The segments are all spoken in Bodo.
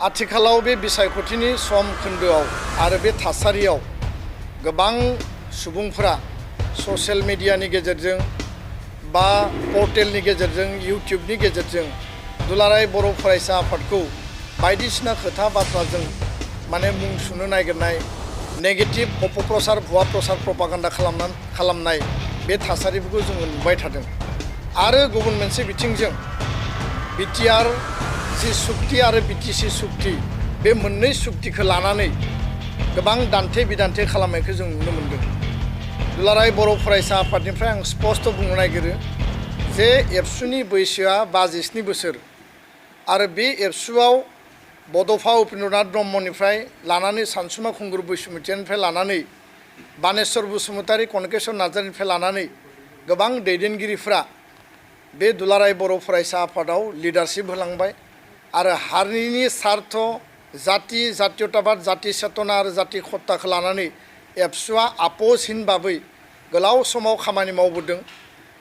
आथिखालाव बे बिसायख'थिनि सम खोन्दोआव आरो बे थासारियाव गोबां सुबुंफोरा ससियेल मिडियानि गेजेरजों बा पर्टेलनि गेजेरजों इउटिउबनि गेजेरजों दुलाराय बर' फरायसा आफादखौ बायदिसिना खोथा बाथ्राजों माने मुं सुनो नागिरनाय नेगेटिभ अपप्रचार भुवा प्रचार प्रपागान्डा खालामनाय बे थासारिफोरखौ जोङो नुबाय थादों। आरो गुबुन मोनसे बिथिंजों बिटिआर जि सुक्ति आरो बिटिसि सुक्ति बे मोननै सुक्तिखौ लानानै गोबां दान्थे बिदान्थे खालामनायखौ जों नुनो मोनदों। दुलाराय बर' फरायसा आफादनिफ्राय आं स्पष्ट बुंनो नागिरो जे एबसुनि बैसोआ 57 बोसोर आरो बे एबसुआव बड'फा उपेन्द्रनाथ ब्रह्मनिफ्राय लानानै सानसुमा खुंगुर बैसुमुतियानिफ्राय लानानै बानेश्वर बसुमतारी कनकेश्वर नार्जारिनिफ्राय लानानै गोबां दैदेनगिरिफ्रा बे दुलाराय बर' फरायसा आफादाव लिडारशिप होलांबाय आरो हारिनि सार्थ जाति जातीयताबाद जाति चेतना आरो जाति खत्ताखौ लानानै एबसुआ आपोसहीन भाबै गोलाव समाव खामानि मावबोदों।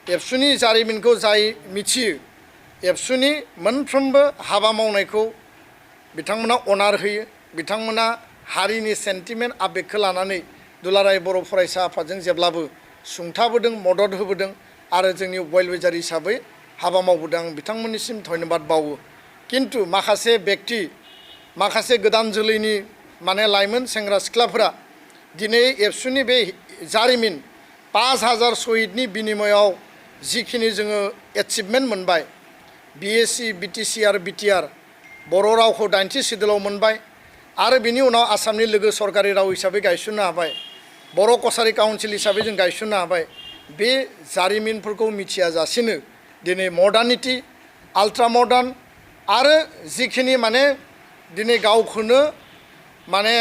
एबसुनि जारिमिनखौ जाय मिथियो एबसुनि मोनफ्रोमबो हाबा मावनायखौ बिथांमोना अनार होयो। बिथांमोना हारिनि सेन्टिमेन्ट आबेगखौ लानानै दुलाराय बर' फरायसा आफादजों जेब्लाबो सुंथाबोदों मदद होबोदों आरो जोंनि वेलविजार हिसाबै हाबा मावबोदों। आं बिथांमोननिसिम धन्यबाद बावो। किन्तु माखासे व्यक्ति माखासे गोदान जोलैनि माने लाइमोन सेंग्रा सिख्लाफोरा दिनै एबसुनि बे जारिमिन 5000 शहीदनि बिनिमयाव जिखिनि जोङो एचिभमेन्ट मोनबाय बिएससि बिटिसि आरो बिटिआर बर' रावखौ 90 सिडुलाव मोनबाय आरो बिनि उनाव आसामनि लोगो सरकारि राव हिसाबै गायसननो हाबाय, बर' कसारि काउन्सिल हिसाबै जों गायसननो हाबाय। बे जारिमिनफोरखौ मिथियाजासेनो दिनै मडार्निटी आल्ट्रा मडार्न आरो जिखिनि माने दिनै गावखौनो माने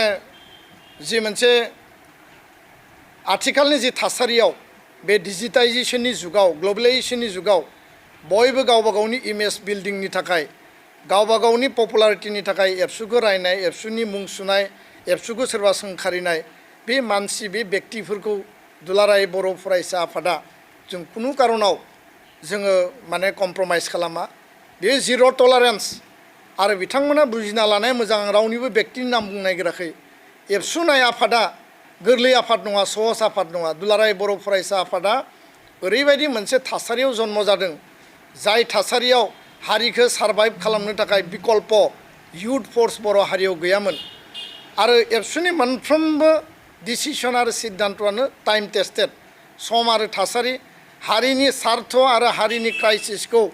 जि मोनसे आथिखालनि जि थासारियाव बे डिजिटाइजेसननि जुगाव ग्लबेलाइजेसननि जुगाव बयबो गावबा गावनि इमेज बिल्डिंनि थाखाय गावबा गावनि पपुलारिटिनि थाखाय एबसुखौ रायनाय एबसुनि मुं सुनाय एबसुखौ सोरबा सोंखारिनाय बे मानसि बे व्यक्तिफोरखौ दुलाराय बर' फरायसा आफादा जों खुनु कारनाव जोङो माने कमप्रमाइज खालामा। बे जिर' टलारेन्स आरो बिथांमोना बुजिना लानाय मोजां। रावनिबो व्यक्तिनि नाम बुंनो नागिराखै। एबसु नाय आफादा गोरलै आफाद नङा, सहज आफाद नङा। दुलाराय बर' फरायसा आफादा ओरैबायदि मोनसे थासारियाव जन्म जादों जाय थासारियाव हारिखौ सारभाइभ खालामनो थाखाय बिकल्प युथ फर्स बर' हारियाव गैयामोन आरो एबसुनि मोनफ्रोमबो डिसिसन आरो सिद्धान्तआनो टाइम टेस्टेड सम आरो थासारि हारिनि सार्थ आरो हारिनि क्राइसिसखौ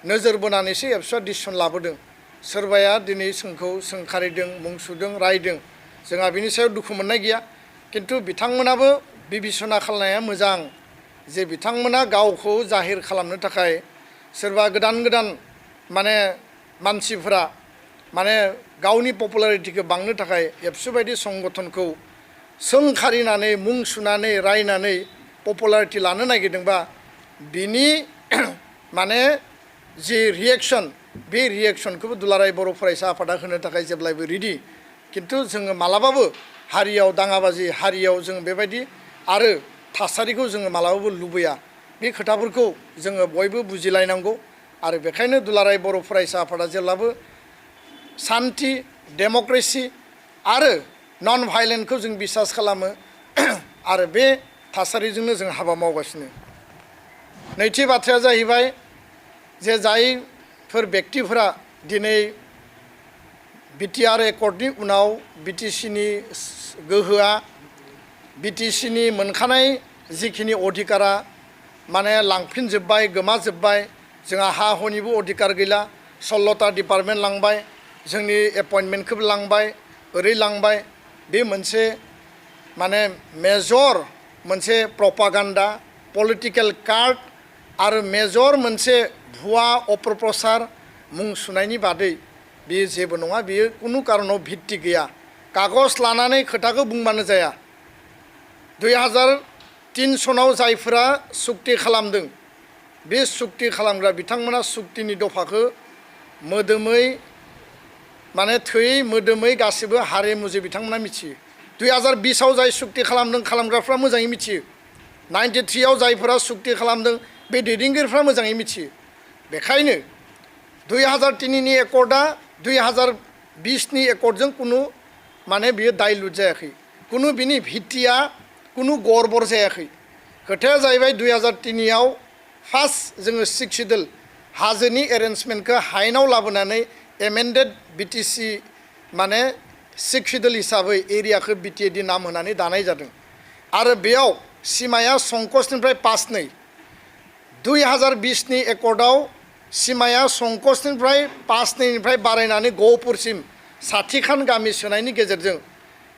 नोजोर बोनानैसो एबसुआ डिसिसन लाबोदों। सोरबाया दिनै जोंखौ सोंखारिदों मुं सुदों रायदों, जोंहा बिनि सायाव दुखु मोननाय गैया। किन्तु बिथांमोनाबो बिबिसना खालामनाया मोजां जे बिथांमोना गावखौ जाहिर खालामनो थाखाय सोरबा गोदान गोदान माने मानसिफोरा माने गावनि पपुलारिटिखौ बांनो थाखाय एबसु बायदि संगठनखौ सोंखारिनानै मुं सुनानै रायनानै पपुलारिटि लानो नागिरदोंबा बिनि माने जि रिएक्सन बे रिएक्सनखौबो दुलाराय बर' फरायसा आफादा होनो थाखाय जेब्लायबो रेडि। किन्तु जोङो मालाबाबो हारियाव दाङाबाजि हारियाव जों बेबायदि आरो थासारिखौ जोङो मालाबाबो लुबैया। बे खोथाफोरखौ जोङो बयबो बुजिलायनांगौ आरो बेखायनो दुलाराय बर' फरायसा आफादा जेब्लाबो सान्थि डेम'क्रेसि आरो नन भायलेन्टखौ जों बिसास खालामो आरो बे थासारिजोंनो जों हाबा मावगासिनो। नैथि बाथ्राया जाहैबाय जे जायफोर व्यक्तिफोरा दिनै बिटिआर एकर्डनि उनाव बिटिसिनि गोहोआ बिटिसिनि मोनखानाय जिखिनि अधिकारा माने लांफिनजोब्बाय गोमाजोब्बाय। जोंहा हा हनिबो अधिकार गैला। 16टा डिपार्टमेन्ट लांबाय, जोंनि एपइन्टमेन्टखौबो लांबाय, ओरै लांबाय। बे मोनसे माने मेजर मोनसे प्रपागान्डा पलिटिकेल कार्ड आरो मेजर मोनसे भुवा अपप्रचार मुं सुनायनि बादै बेयो जेबो नङा। बेयो कुनु कारनाव भित्ति गैया। कागज लानानै खोथाखौ बुंबानो जाया। 2003 सनाव जायफोरा सुक्ति खालामदों बे सुक्ति खालामग्रा बिथांमोना सुक्तिनि दफाखौ मोदोमै माने थै मोदोमै गासिबो हारिमुजों बिथांमोना मिथियो। 2020आव जाय सुक्ति खालामदों खालामग्राफ्रा मोजाङै मिथियो। 93आव जायफोरा सुक्ति खालामदों बे दैदेनगिरिफ्रा मोजाङै मिथियो। बेखायनो 2003नि एकर्डआ 20 एकड़जों कुनु माने बियो डाइल्यूट जायाखै कुनु बिनि भित्तिया कुनु गड़बड़ जायाखै खोथाया जाहैबाय 2003 आव फार्स्ट जोङो सिक्सिडल हाजोनि एरेन्जमेन्टखौ हायेनाव लाबोनानै एमेन्डेड बिटिसि माने सिक्सिडल हिसाबै एरियाखौ बिटिएडि नाम होनानै दानाय जादों आरो बेयाव सीमाया संकसनिफ्राय 5-2 2020 नि एकर्डआव सीमाया संकसनिफ्राय 5-2 निफ्राय बारायनानै गहपुरसिम 60 खान गामि सोनायनि गेजेरजों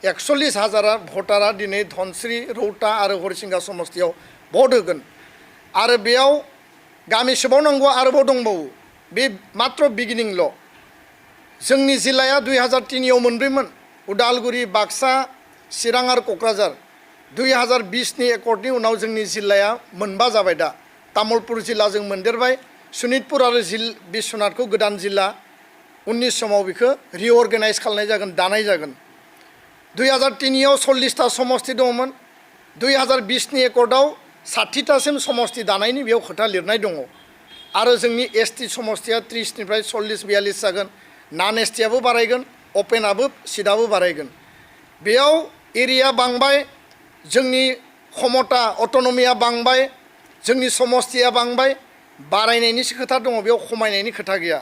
41,000 भटारा दिनै धनस्री रौता आरो हरिसिंगा समस्तियाव भट होगोन आरो बेयाव गामि सोबावनांगौ आरोबाव दंबावो बे मात्र बिगिनिंल' जोंनि जिल्लाया 2003 आव मोनब्रैमोन उदालगुरि बाक्सा चिरां आरो क'क्राझार 2020 नि एकर्डनि उनाव जोंनि जिल्लाया मोनबा जाबाय दा तामुलपुर जिल्लाजों मोनदेरबाय सनितपुर आरो बिश्वनाथखौ गोदान जिल्ला 19 समाव बेखौ रिअर्गेनाइज खालामनाय जागोन दानाय जागोन 2003 आव 40टा समस्ति दंमोन 2020 नि एकर्डआव 60टासिम समस्ति दानायनि बेयाव खोथा लिरनाय दङ आरो जोंनि एसटि समस्तिया 30 निफ्राय 40-42 जागोन नन एसटिआबो बारायगोन अपेनाबो सिटआबो बारायगोन बेयाव एरिया बांबाय जोंनि क्षमता अट'नमिया बांबाय जोंनि समस्तिया बांबाय बारायनायनिसो खोथा दङ बेयाव खमायनायनि खोथा गैया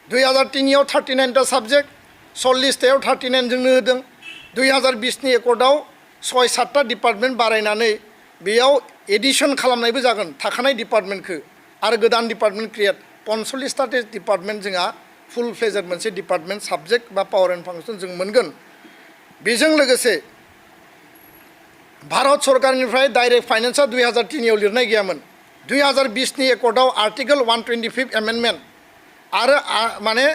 2003 आव 39टा साबजेक्ट 40टायाव 39 जोंनो होदों 2020 नि एकर्डआव 6-7टा डिपार्टमेन्ट बारायनानै बेयाव एडिशन खालामनायबो जागोन थाखानाय डिपार्टमेन्टखौ आरो गोदान डिपार्टमेन्ट क्रिएट 45टा डिपार्टमेन्ट जोंहा फुल फ्लेजेड मोनसे डिपार्टमेन्ट साबजेक्ट बा पावर एन्ड फांसन जों मोनगोन बेजों लोगोसे भारत सरकारनिफ्राय डाइरेक्ट फाइनेन्सआ 2003 आव लिरनाय गैयामोन 2020 नि एकर्डआव आर्टिकल 125 एमेन्डमेन्ट आरो माने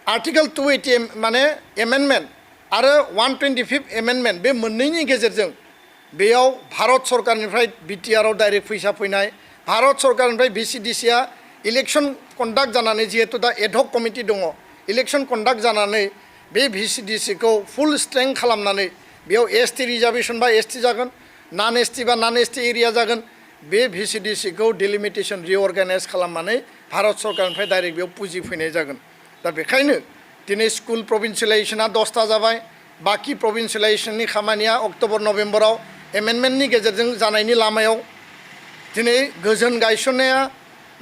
आर्टिकल 280 माने एमेन्डमेन्ट आरो 125 एमेन्डमेन्ट बे मोननैनि गेजेरजों बेयाव भारत सरकारनिफ्राय बिटिआरआव डाइरेक्ट फैसा फैनाय भारत सरकारनिफ्राय भिसिडिसिआ इलेक्शन कन्डाक्ट जानानै जिहेतु दा एडहक कमिटि दङ इलेक्शन कन्डाक्ट जानानै बे भिसिडिसिखौ फुल स्ट्रेंथ खालामनानै बेयाव एसटि रिजार्भेशन बा एसटि जागोन नन एसटि बा नन एसटि एरिया जागोन बे भिसिडिसिखौ डिलिमिटेशन रिअर्गेनाइज खालामनानै भारत सरकारनिफ्राय डाइरेक्ट बेयाव पुजि फैनाय जागोन दा बेखायनो दिनै स्कुल प्रभिन्सियेलाइजेसना 10टा जाबाय बाकी प्रभिन्सियेलाइजेसननि खामानिया अक्ट'बर नभेम्बराव एमेन्डमेन्टनि गेजेरजों जानायनि लामायाव दिनै गोजोन गायसननाया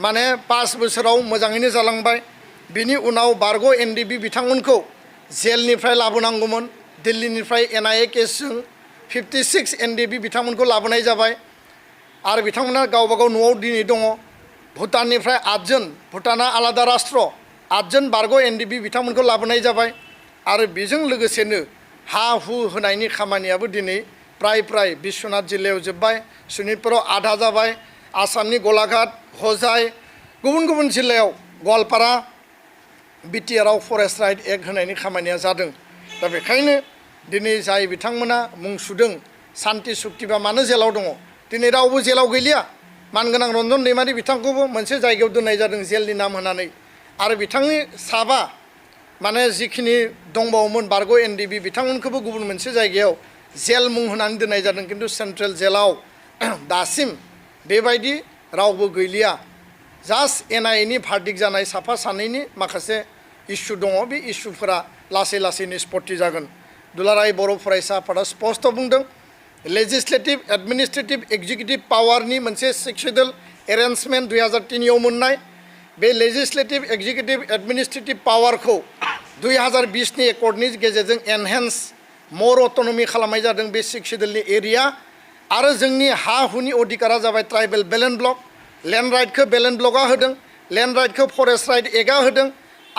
माने 5 बोसोराव मोजाङैनो जालांबाय बिनि उनाव बारग' एनडिबि बिथांमोनखौ जेलनिफ्राय लाबोनांगौमोन दिल्लीनिफ्राय एनआइए केसजों 56 एनडिबि बिथांमोनखौ लाबोनाय जाबाय आरो बिथांमोना गावबा गाव न'आव दिनै दङ भुटाननिफ्राय 8 जन भुटाना आलादा राष्ट्र 8 जन बारग' एनडिबि बिथांमोनखौ लाबोनाय जाबाय आरो बेजों लोगोसेनो हा हु होनायनि खामानियाबो दिनै प्राय बिश्वनाथ जिल्लायाव जोब्बाय सनितपुराव आधा जाबाय आसामनि गलाघाट हजाय गुबुन गुबुन जिल्लायाव गवालपारा बिटिआरआव फरेस्ट राइट एक्ट होनायनि खामानिया जादों दा बेखायनो दिनै जाय बिथांमोना मुं सुदों सान्ति सुक्तिबा मानो जेलाव दङ दिनै रावबो जेलाव गैलिया मानगोनां रन्जन दैमारि बिथांखौबो मोनसे जायगायाव दोननाय जादों जेलनि नाम होनानै आरो बिथांनि साबा माने जिखिनि दंबावोमोन बारग' एनडिबि बिथांमोनखौबो गुबुन मोनसे जायगायाव जेल मुं होनानै दोननाय जादों किन्तु सेन्ट्रेल जेलाव दासिम बेबायदि रावबो गैलिया जास्ट एनआइएनि भार्डिक्ट जानाय साफा सानैनि माखासे इस्यु दङ बे इस्युफोरा लासै लासै निष्पत्ति जागोन दुलाराय बर' फरायसा आफादा स्पष्ट बुंदों लेजिस्लेटिभ एडमिनिस्ट्रेटिभ एक्जिकिउटिभ पावारनि मोनसे सिक्सिडल एरेन्जमेन्ट 2003 आव मोननाय बे लेजिस्लेटिभ एक्जिकिउटिभ एडमिनिस्ट्रेटिभ पावारखौ 2020 नि एकर्डनि गेजेरजों एनहेन्स मर अट'नमि खालामनाय जादों बे सिक्सिडलनि एरिया आरो जोंनि हा हुनि अधिकारा जाबाय ट्राइबेल बेलेन्स ब्लक लेन्ड राइटखौ बेलेन्स ब्लकआ होदों लेन्ड राइटखौ फरेस्ट राइट एक्टआ होदों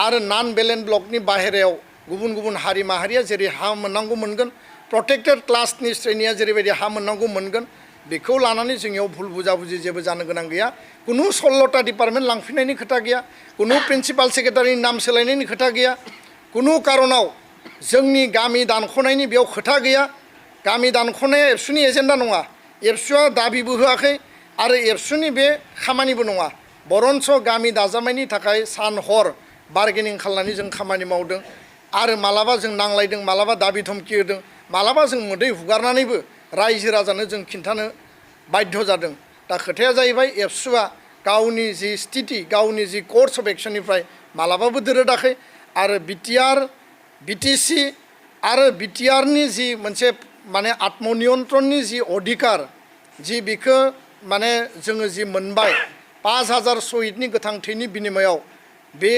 आरो नन बेलेन्स ब्लकनि बाहेरायाव गुबुन गुबुन हारि माहारिया जेरै हा मोननांगौ मोनगोन प्रटेक्टेड क्लासनि श्रेणिया जेरैबायदि हा मोननांगौ मोनगोन बेखौ लानानै जोंनियाव भुल बुजाबुजि जेबो जानो गोनां गैया कुनु 16टा डिपार्टमेन्ट लांफिननायनि खोथा गैया कुनु प्रिन्सिपाल सेक्रेटारिनि नाम सोलायनायनि खोथा गैया कुनु कारनाव जोंनि गामि दानख'नायनि बेयाव खोथा गैया गामि दानख'नाया एबसुनि एजेन्डा नङा एबसुआ दाबिबो होआखै आरो एबसुनि बे खामानिबो नङा बरन्स गामि दाजानायनि थाखाय सान हर बार्गेनिं खालामनानै जों खामानि मावदों आरो मालाबा जों नांलायदों मालाबा दाबि धमकि होदों मालाबा जों मोदै हुगारनानैबो रायजो राजानो जों खिन्थानो बाध्य जादों दा खोथाया जाहैबाय एबसुआ गावनि जि स्थिति गावनि जि कर्स अफ एक्शननिफ्राय मालाबाबो दोरोदाखै आरो बिटिआर बिटिसि आरो बिटिआरनि जि मोनसे माने आत्मनियन्त्रणनि जि अधिकार जि बिखौ माने जोङो जि मोनबाय 5000 शहीदनि गोथां थैनि बिनिमयाव बे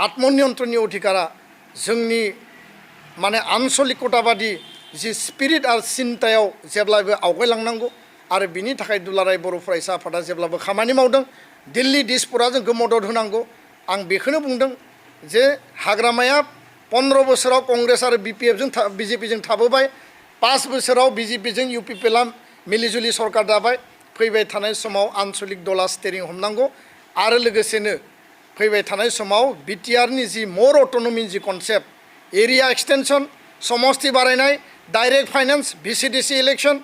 आत्मनियन्त्रणनि अधिकारा जोंनि माने आन्सलिकताबादि जि स्पिरिट आरो सिन्तायाव जेब्लाबो आवगायलांनांगौ आरो बिनि थाखाय दुलाराय बर' फरायसा आफादा जेब्लाबो खामानि मावदों दिल्ली दिसपुरा जोंखौ मदद होनांगौ आं बेखौनो बुंदों जे हाग्रामाया 15 बोसोराव कंग्रेस आरो बिपिएफजों बिजेपिजों थाबोबाय 5 बोसोराव बिजेपिजों इउपिपिएलआ मिलिजुलि सरकार दाबाय फैबाय थानाय समाव आन्सलिक दला स्टेरिं हमनांगौ आरो लोगोसेनो फैबाय थानाय समाव बिटिआरनि जि मोर अट'नमी जि कनसेप्ट एरिया एक्सटेनसन समष्टि बारायनाय डाइरेक्ट फाइनेन्स भिसिडिसि इलेक्शन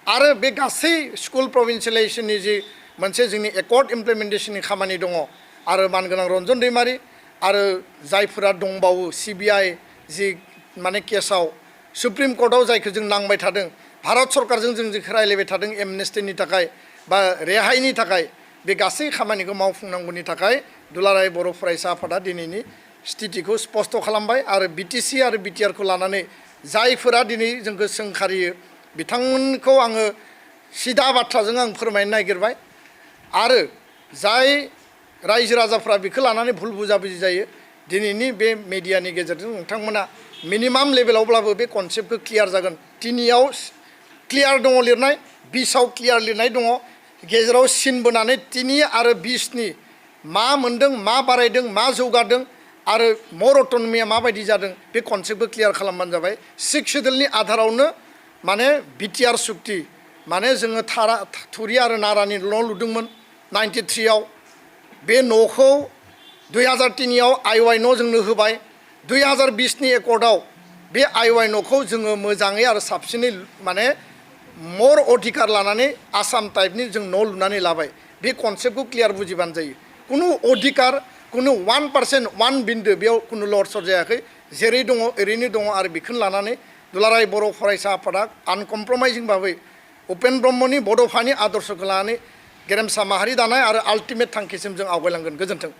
आरो बे गासै स्कुल प्रभिन्सियेलाइजेसननि जि मोनसे जोंनि एकर्ड इमप्लिमेन्टेशननि खामानि दङ आरो मानगोनां रन्जन दैमारि आरो जायफोरा दंबावो सिबिआइ जि माने केसाव सुप्रिम कर्टआव जायखौ जों नांबाय थादों भारत सरकारजों जों जेखौ रायलायबाय थादों एमनेस्टिनि थाखाय बा रेहायनि थाखाय बे गासै खामानिखौ मावफुंनांगौनि थाखाय दुलाराय बर' फरायसा आफादा दिनैनि स्थितिखौ स्पष्ट खालामबाय आरो बिटिसि आरो बिटिआरखौ लानानै जायफोरा दिनै जोंखौ सोंखारियो बिथांमोनखौ आङो सिदा बाथ्राजों आं फोरमायनो नागिरबाय आरो जाय रायजो राजाफ्रा बेखौ लानानै भुल बुजाबुजि जायो दिनैनि बे मेडियानि गेजेरजों नोंथांमोना मिनिमाम लेभेलावब्लाबो बे कनसेप्टखौ क्लियार जागोन तिनियाव क्लियार दङ लिरनाय 20आव क्लियार लिरनाय दङ गेजेराव सिन बोनानै 3 आरो 20नि मा मोनदों मा बारायदों मा जौगादों आरो मोर अट'नमिया माबायदि जादों बे कनसेप्टखौ क्लियार खालामबानो जाबाय 6 शेड्युलनि आधारावनो माने बिटिआर सुक्ति माने जोङो थुरि आरो नारानि न' लुदोंमोन 93आव बे न'खौ 2003आव आइवाइ न' जोंनो होबाय 2020नि एकर्डआव बे आइवाइ न'खौ जोङो मोजाङै आरो साबसिनै माने मोर अधिकार लानानै आसाम टाइपनि जों न' लुनानै लाबाय बे कनसेप्टखौ क्लियार बुजिबानो जायो कुनु अधिकार कुनु 1% 1 बिन्दो बेयाव कुनु लरसर जायाखै जेरै दङ ओरैनो दङ आरो बेखौनो लानानै दुलाराय बर' फरायसा आफादा आनकमप्रमाइजिं भाबै उपेन ब्रह्मनि बड'फानि आदर्शखौ लानानै गेरेमसा माहारि दानाय आरो आल्टिमेट थांखिसिम जों आवगायलांगोन गोजोन्थों।